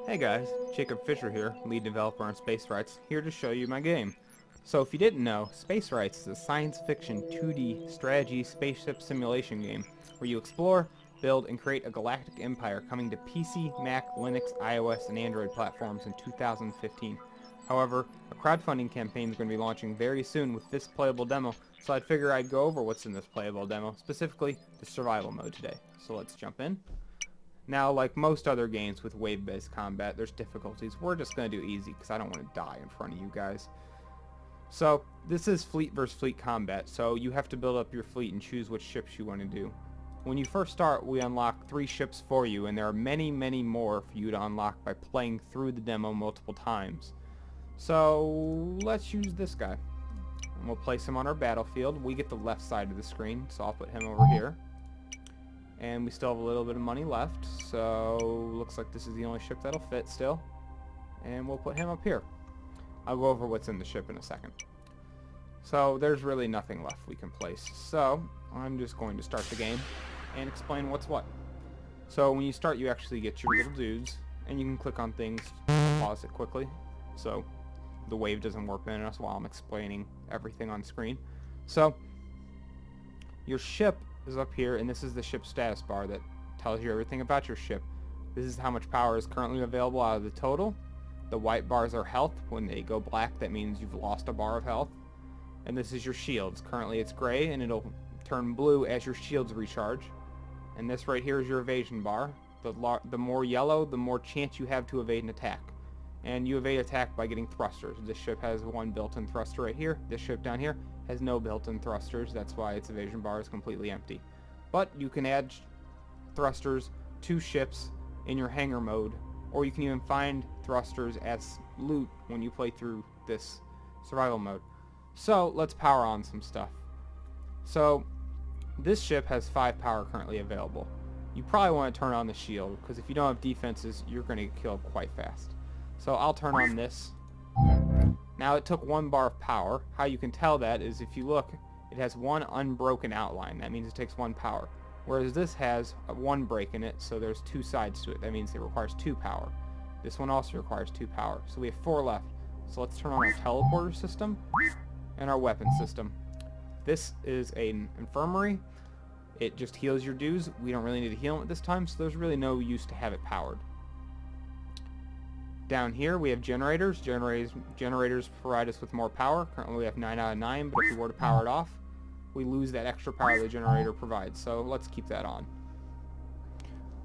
Hey guys, Jacob Fisher here, lead developer on Spacewrights, here to show you my game. So if you didn't know, Spacewrights is a science fiction 2D strategy spaceship simulation game where you explore, build, and create a galactic empire coming to PC, Mac, Linux, iOS, and Android platforms in 2015. However, a crowdfunding campaign is going to be launching very soon with this playable demo, so I'd figure I'd go over what's in this playable demo, specifically the survival mode today. So let's jump in. Now, like most other games with wave-based combat, there's difficulties. We're just going to do easy because I don't want to die in front of you guys. So, this is fleet versus fleet combat, so you have to build up your fleet and choose which ships you want to do. When you first start, we unlock 3 ships for you, and there are many, many more for you to unlock by playing through the demo multiple times. So, let's use this guy. And we'll place him on our battlefield. We get the left side of the screen, so I'll put him over here. And we still have a little bit of money left, so looks like this is the only ship that'll fit still. And we'll put him up here. I'll go over what's in the ship in a second. So there's really nothing left we can place. So I'm just going to start the game and explain what's what. So when you start, you actually get your little dudes, and you can click on things to pause it quickly, so the wave doesn't warp in us while I'm explaining everything on screen. So your ship is up here, and this is the ship status bar that tells you everything about your ship. This is how much power is currently available out of the total. The white bars are health. When they go black, that means you've lost a bar of health. And this is your shields. Currently it's gray, and it'll turn blue as your shields recharge. And this right here is your evasion bar. The more yellow, the more chance you have to evade an attack. And you evade attack by getting thrusters. This ship has one built-in thruster right here. This ship down here has no built-in thrusters. That's why its evasion bar is completely empty. But you can add thrusters to ships in your hangar mode, or you can even find thrusters as loot when you play through this survival mode. So let's power on some stuff. So this ship has 5 power currently available. You probably want to turn on the shield, because if you don't have defenses, you're going to get killed quite fast. So I'll turn on this. Now it took 1 bar of power. How you can tell that is if you look, it has 1 unbroken outline. That means it takes 1 power. Whereas this has 1 break in it, so there's 2 sides to it. That means it requires 2 power. This one also requires 2 power. So we have 4 left. So let's turn on our teleporter system and our weapon system. This is an infirmary. It just heals your dudes. We don't really need to heal them at this time, so there's really no use to have it powered. Down here we have generators. Generators provide us with more power. Currently we have 9 out of 9, but if we were to power it off, we lose that extra power the generator provides. So let's keep that on.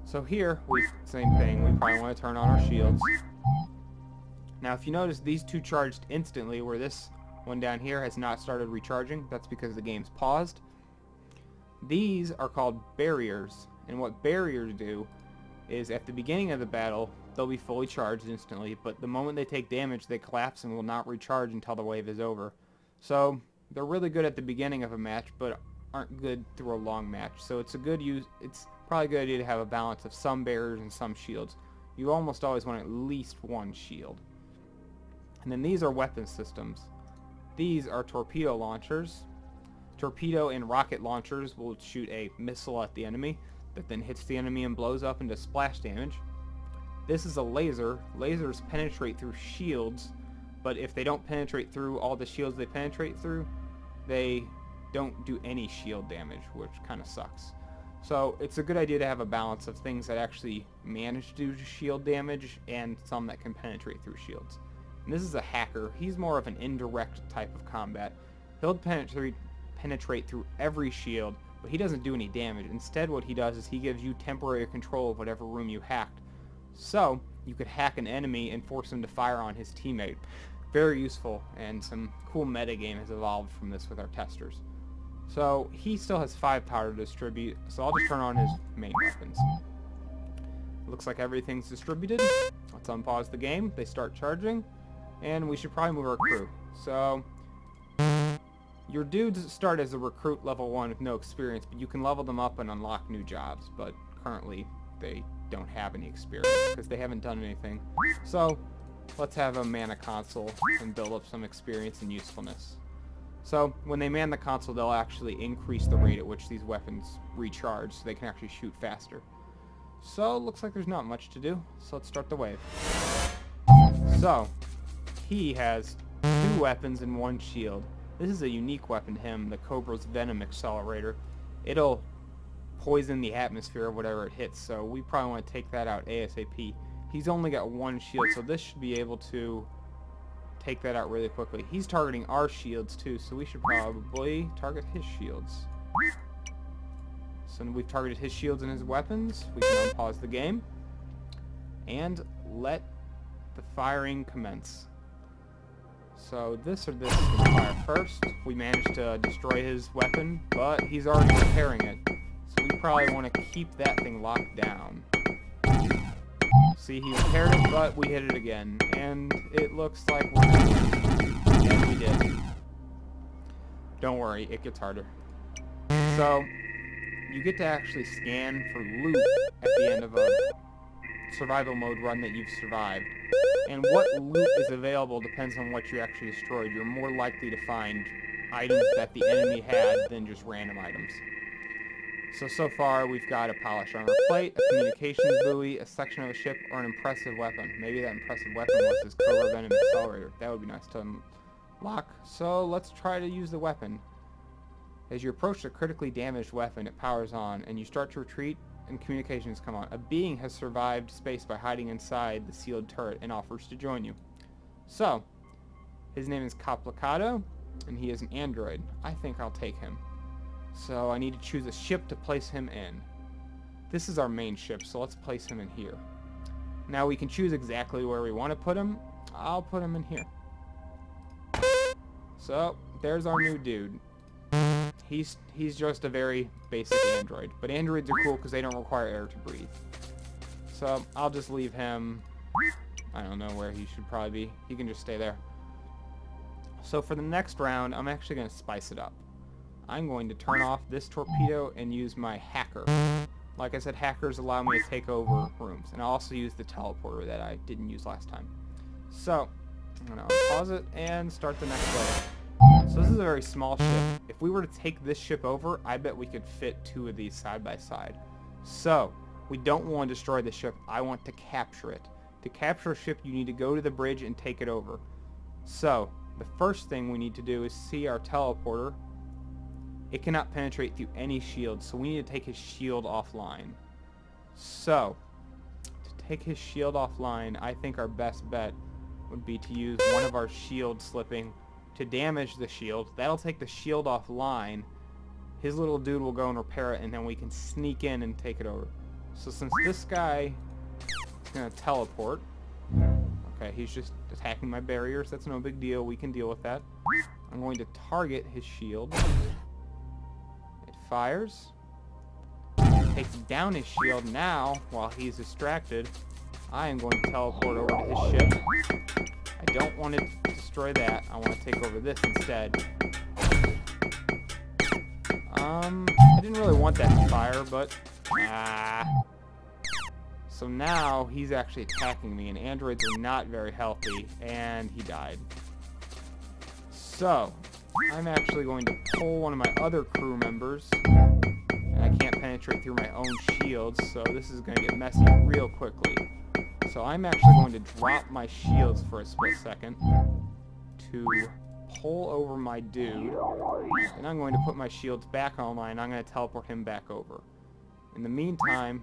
So here, same thing. We probably want to turn on our shields. Now if you notice, these 2 charged instantly, where this one down here has not started recharging. That's because the game's paused. These are called barriers, and what barriers do is at the beginning of the battle, they'll be fully charged instantly, but the moment they take damage, they collapse and will not recharge until the wave is over. So they're really good at the beginning of a match, but aren't good through a long match. So it's probably a good idea to have a balance of some barriers and some shields. You almost always want at least 1 shield. And then these are weapon systems. These are torpedo launchers. Torpedo and rocket launchers will shoot a missile at the enemy that then hits the enemy and blows up into splash damage. This is a laser. Lasers penetrate through shields, but if they don't penetrate through all the shields they penetrate through, they don't do any shield damage, which kind of sucks. So it's a good idea to have a balance of things that actually manage to do shield damage and some that can penetrate through shields. And this is a hacker. He's more of an indirect type of combat. He'll penetrate through every shield, but he doesn't do any damage. Instead, what he does is he gives you temporary control of whatever room you hacked. So you could hack an enemy and force him to fire on his teammate. Very useful, and some cool metagame has evolved from this with our testers. So he still has 5 power to distribute, so I'll just turn on his main weapons. Looks like everything's distributed. Let's unpause the game. They start charging, and we should probably move our crew. So your dudes start as a recruit level 1 with no experience, but you can level them up and unlock new jobs, but currently they don't have any experience because they haven't done anything. So let's have a man a console and build up some experience and usefulness. So when they man the console, they'll actually increase the rate at which these weapons recharge, so they can actually shoot faster. So, looks like there's not much to do. So, let's start the wave. So, he has 2 weapons and 1 shield. This is a unique weapon to him, the Cobra's Venom Accelerator. It'll poison the atmosphere or whatever it hits, so we probably want to take that out ASAP. He's only got 1 shield, so this should be able to take that out really quickly. He's targeting our shields too, so we should probably target his shields. So we've targeted his shields and his weapons. We can unpause the game and let the firing commence. So this or this is going to fire first. We managed to destroy his weapon, but he's already repairing it. So we probably want to keep that thing locked down. See, he repaired it, but we hit it again. And it looks like we're going to win. And we did. Don't worry, it gets harder. So, you get to actually scan for loot at the end of a survival mode run that you've survived. And what loot is available depends on what you actually destroyed. You're more likely to find items that the enemy had than just random items. So far we've got a polished armor plate, a communications buoy, a section of a ship, or an impressive weapon. Maybe that impressive weapon was his Cobra Venom Accelerator. That would be nice to unlock. So let's try to use the weapon. As you approach the critically damaged weapon, it powers on, and you start to retreat, and communications come on. A being has survived space by hiding inside the sealed turret and offers to join you. So, his name is Complicado, and he is an android. I think I'll take him. So I need to choose a ship to place him in. This is our main ship, so let's place him in here. Now we can choose exactly where we want to put him. I'll put him in here. So, there's our new dude. He's just a very basic android. But androids are cool because they don't require air to breathe. So, I'll just leave him. I don't know where he should probably be. He can just stay there. So for the next round, I'm actually going to spice it up. I'm going to turn off this torpedo and use my hacker. Like I said, hackers allow me to take over rooms. And I'll also use the teleporter that I didn't use last time. So, I'm going to unpause it and start the next wave. So this is a very small ship. If we were to take this ship over, I bet we could fit 2 of these side by side. So, we don't want to destroy the ship. I want to capture it. To capture a ship, you need to go to the bridge and take it over. So, the first thing we need to do is see our teleporter. It cannot penetrate through any shield, so we need to take his shield offline. So, to take his shield offline, I think our best bet would be to use one of our shield slipping to damage the shield. That'll take the shield offline. His little dude will go and repair it, and then we can sneak in and take it over. So since this guy is going to teleport, okay, he's just attacking my barriers. That's no big deal. We can deal with that. I'm going to target his shield. It fires. Takes down his shield. Now, while he's distracted, I am going to teleport over to his ship. I don't want to destroy that. I want to take over this instead. I didn't really want that to fire, but... So now, he's actually attacking me, and androids are not very healthy, and he died. So, I'm actually going to pull one of my other crew members, and I can't penetrate through my own shields, so this is going to get messy real quickly. So I'm actually going to drop my shields for a split second to pull over my dude, and I'm going to put my shields back online. I'm going to teleport him back over. In the meantime...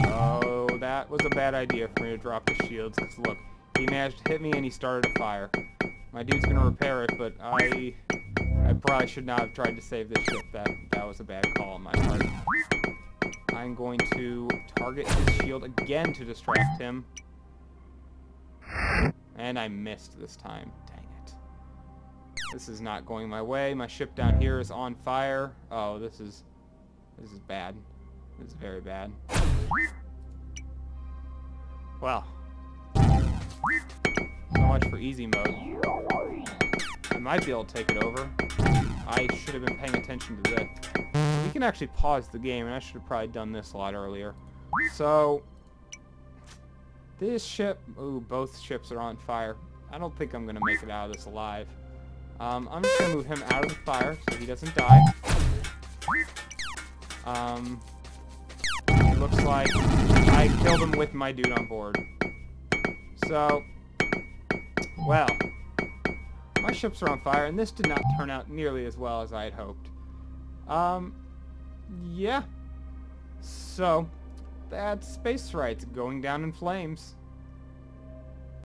Oh, that was a bad idea for me to drop the shields, because look, he managed to hit me and he started a fire. My dude's going to repair it, but I probably should not have tried to save this ship. That was a bad call on my part. I'm going to target his shield again to distract him. And I missed this time. Dang it. This is not going my way. My ship down here is on fire. Oh, this is bad. This is very bad. Well. So much for easy mode. I might be able to take it over. I should have been paying attention to this. We can actually pause the game, and I should have probably done this a lot earlier. So, this ship... Ooh, both ships are on fire. I don't think I'm going to make it out of this alive. I'm just going to move him out of the fire so he doesn't die. and looks like I killed him with my dude on board. So, well, my ships are on fire, and this did not turn out nearly as well as I had hoped. Yeah. So, that's Spacewrights going down in flames.